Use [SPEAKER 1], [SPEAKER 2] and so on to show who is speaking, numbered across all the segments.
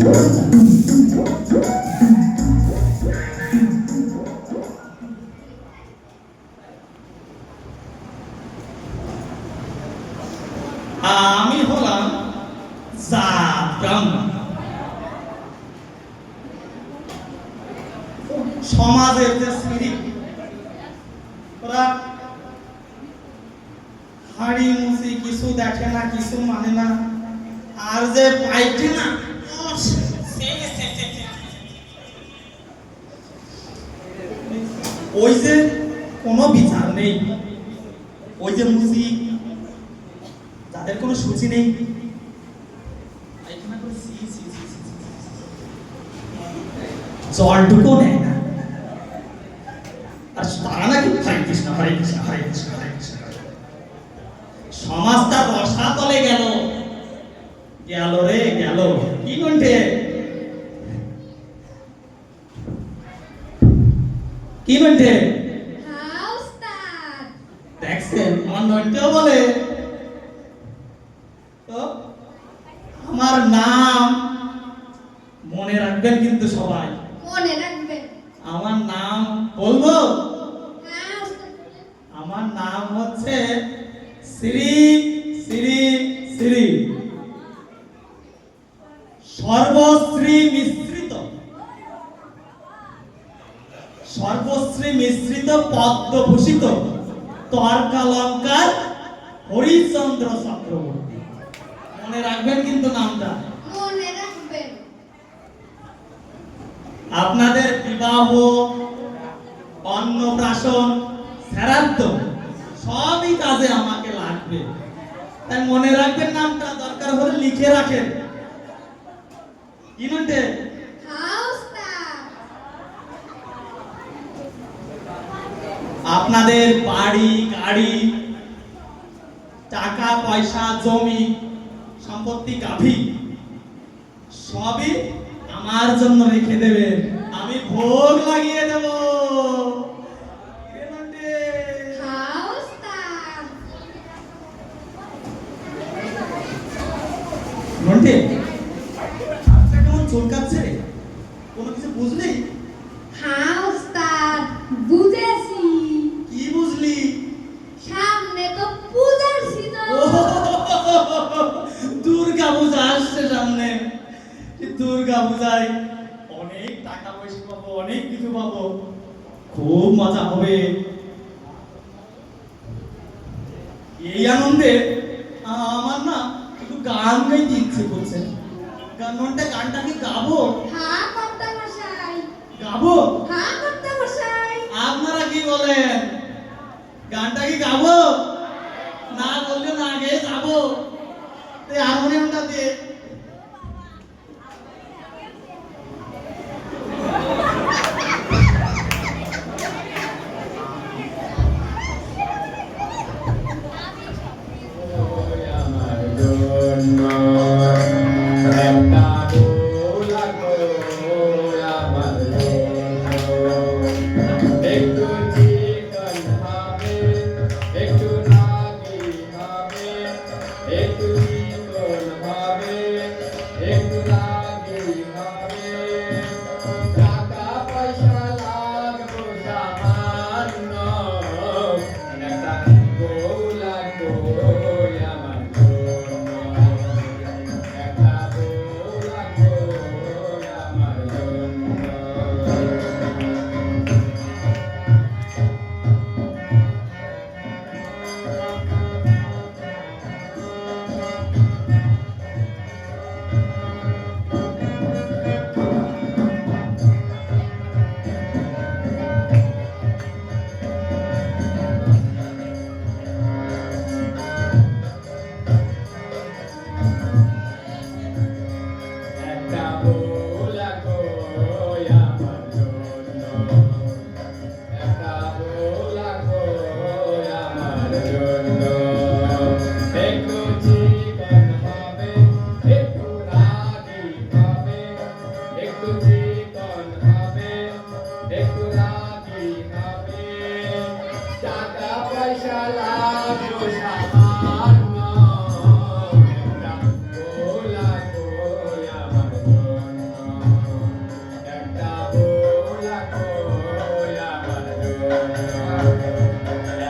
[SPEAKER 1] আমি হলাম সমাজের যে সিঁড়ি ওরা হাড়ি মুসি কিছু দেখে না, কিছু মানে না, আর যে পাইছে না ওই যে কোনো বিচার নেই, ওই যে মুসি যাদের কোনো সূচি নেই, জলটুকু নেয় না, আর তারা নাকি হরে কৃষ্ণ হরে কৃষ্ণ হরে কৃষ্ণ হরে কৃষ্ণ। সমাজটা রসাতলে গেল, গেল রে গেল। কি বলতে কি বলতে দেখছেন আমার নয়টাও বলে তো আমার নাম মনে রাখবেন, কিন্তু সবাই
[SPEAKER 2] মনে রাখবেন।
[SPEAKER 1] আমার নাম বলবো? আমার নাম হচ্ছে শ্রী শ্রী শ্রী সর্বশ্রী মিশ্রিত, সর্বশ্রী মিশ্রিত পদ্মভূষিত তর্কালঙ্কার হরিচন্দ্র চক্রবর্তী। মনে রাখবেন কিন্তু নামটা,
[SPEAKER 2] মনে রাখবেন।
[SPEAKER 1] আপনাদের বিবাহ, অন্নপ্রাশন, শ্রাদ্ধ সবই কাজে আমাকে লাগবে, তাই মনে রাখবেন নামটা, দরকার হলে লিখে রাখেন। কি নামটা? আপনাদের বাড়ি গাড়ি, টাকা পয়সা, জমি সম্পত্তি, গাভী সবই আমার জন্য রেখে দেবেন, আমি ভোগ লাগিয়ে দেব। নন্টে কেমন চলকাচ্ছে রে, কোনো কিছু বুঝলি?
[SPEAKER 2] হ্যাঁ ওস্তাদ, বুঝেছি।
[SPEAKER 1] কি বুঝলি?
[SPEAKER 2] সামনে তো পূজার সিজন।
[SPEAKER 1] দুর্গা পূজা আসছে সামনে, দুর্গা পূজায় অনেক টাকা পয়সা পাবো, অনেক কিছু পাবো, খুব মজা হবে। এই আনন্দে আমার না একটু গান গাইতে ইচ্ছে করছে। গানটা কি গাবো?
[SPEAKER 2] হ্যাঁ কর্তা মশাই।
[SPEAKER 1] গাবো?
[SPEAKER 2] হ্যাঁ কর্তা মশাই।
[SPEAKER 1] আপনারা কি বলেন, গানটা কি গাবো? না বললে না গেয়ে যাবো, হারমোনিয়ামটা দিয়ে।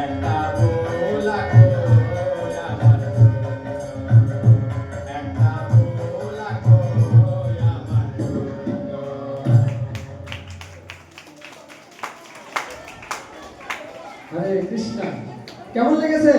[SPEAKER 3] একটা ফুল আঁকো আমার একটা ফুল আঁকো আমার
[SPEAKER 4] হরে কৃষ্ণ, কেমন লেগেছে?